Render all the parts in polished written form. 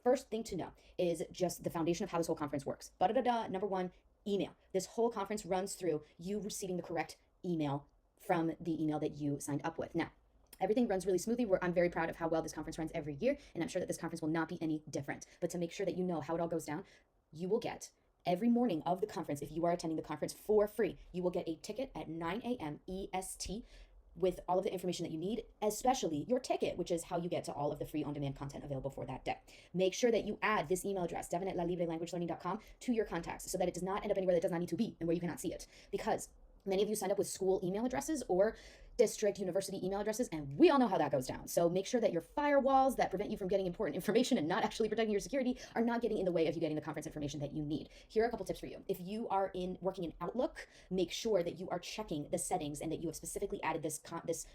first thing to know is just the foundation of how this whole conference works. Number one, email. This whole conference runs through you receiving the correct email from the email that you signed up with. Now, everything runs really smoothly. I'm very proud of how well this conference runs every year, and I'm sure that this conference will not be any different. But to make sure that you know how it all goes down, you will get every morning of the conference, if you are attending the conference for free, you will get a ticket at 9 a.m. EST with all of the information that you need, especially your ticket, which is how you get to all of the free on-demand content available for that day. Make sure that you add this email address, devin@lalibrelanguagelearning.com, to your contacts so that it does not end up anywhere that does not need to be and where you cannot see it. Because many of you signed up with school email addresses or district, university email addresses, and we all know how that goes down. So make sure that your firewalls that prevent you from getting important information and not actually protecting your security are not getting in the way of you getting the conference information that you need. Here are a couple tips for you. If you are working in Outlook, make sure that you are checking the settings and that you have specifically added this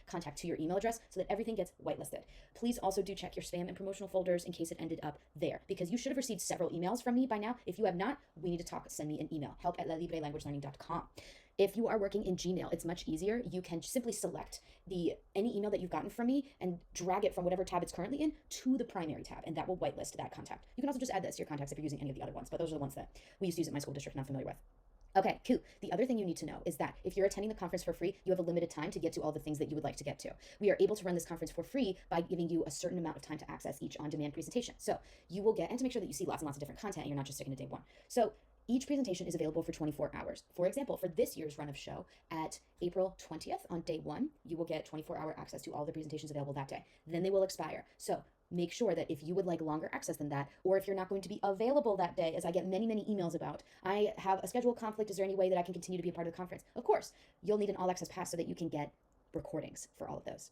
contact to your email address so that everything gets whitelisted. Please also do check your spam and promotional folders in case it ended up there, because you should have received several emails from me by now. If you have not, we need to talk. Send me an email, help@lalibrelanguagelearning.com. If you are working in Gmail, it's much easier. You can simply select any email that you've gotten from me and drag it from whatever tab it's currently in to the primary tab, and that will whitelist that contact. You can also just add this to your contacts if you're using any of the other ones, but those are the ones that we used to use at my school district and I'm familiar with. Okay, cool. The other thing you need to know is that if you're attending the conference for free, you have a limited time to get to all the things that you would like to get to. We are able to run this conference for free by giving you a certain amount of time to access each on-demand presentation. So you will get, and to make sure that you see lots and lots of different content and you're not just sticking to day one. So each presentation is available for 24 hours. For example, for this year's run of show at April 20th on day one, you will get 24-hour access to all the presentations available that day. Then they will expire. So make sure that if you would like longer access than that, or if you're not going to be available that day, as I get many, many emails about, I have a schedule conflict, is there any way that I can continue to be a part of the conference? Of course, you'll need an all access pass so that you can get recordings for all of those.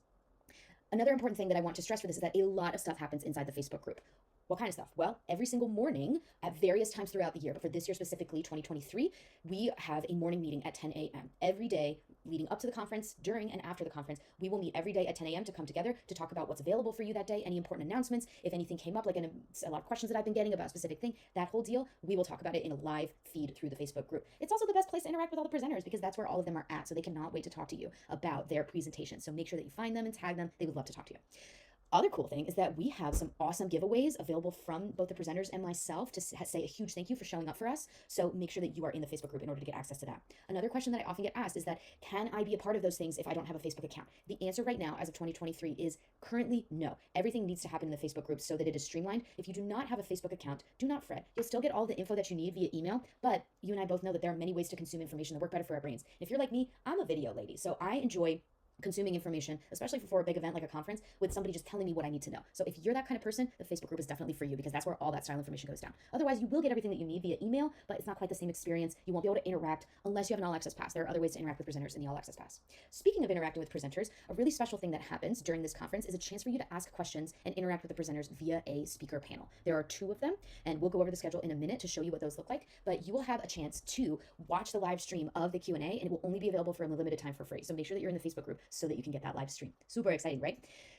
Another important thing that I want to stress for this is that a lot of stuff happens inside the Facebook group. What kind of stuff? Well, every single morning at various times throughout the year, but for this year specifically, 2023, we have a morning meeting at 10 a.m. Every day leading up to the conference, during and after the conference, we will meet every day at 10 a.m. to come together to talk about what's available for you that day, any important announcements, if anything came up, like a lot of questions that I've been getting about a specific thing, that whole deal, we will talk about it in a live feed through the Facebook group. It's also the best place to interact with all the presenters because that's where all of them are at, so they cannot wait to talk to you about their presentation. So make sure that you find them and tag them. They would love to talk to you. Other cool thing is that we have some awesome giveaways available from both the presenters and myself to say a huge thank you for showing up for us. So make sure that you are in the Facebook group in order to get access to that. Another question that I often get asked is that, can I be a part of those things if I don't have a Facebook account? The answer right now, as of 2023, is currently no. Everything needs to happen in the Facebook group so that it is streamlined. If you do not have a Facebook account, do not fret. You'll still get all the info that you need via email, but you and I both know that there are many ways to consume information that work better for our brains. If you're like me, I'm a video lady, so I enjoy consuming information, especially for a big event like a conference, with somebody just telling me what I need to know. So if you're that kind of person, the Facebook group is definitely for you because that's where all that style information goes down. Otherwise, you will get everything that you need via email, but it's not quite the same experience. You won't be able to interact unless you have an all access pass. There are other ways to interact with presenters in the all access pass. Speaking of interacting with presenters, a really special thing that happens during this conference is a chance for you to ask questions and interact with the presenters via a speaker panel. There are 2 of them, and we'll go over the schedule in a minute to show you what those look like, but you will have a chance to watch the live stream of the Q&A, and it will only be available for a limited time for free. So make sure that you're in the Facebook group so that you can get that live stream. Super exciting, right?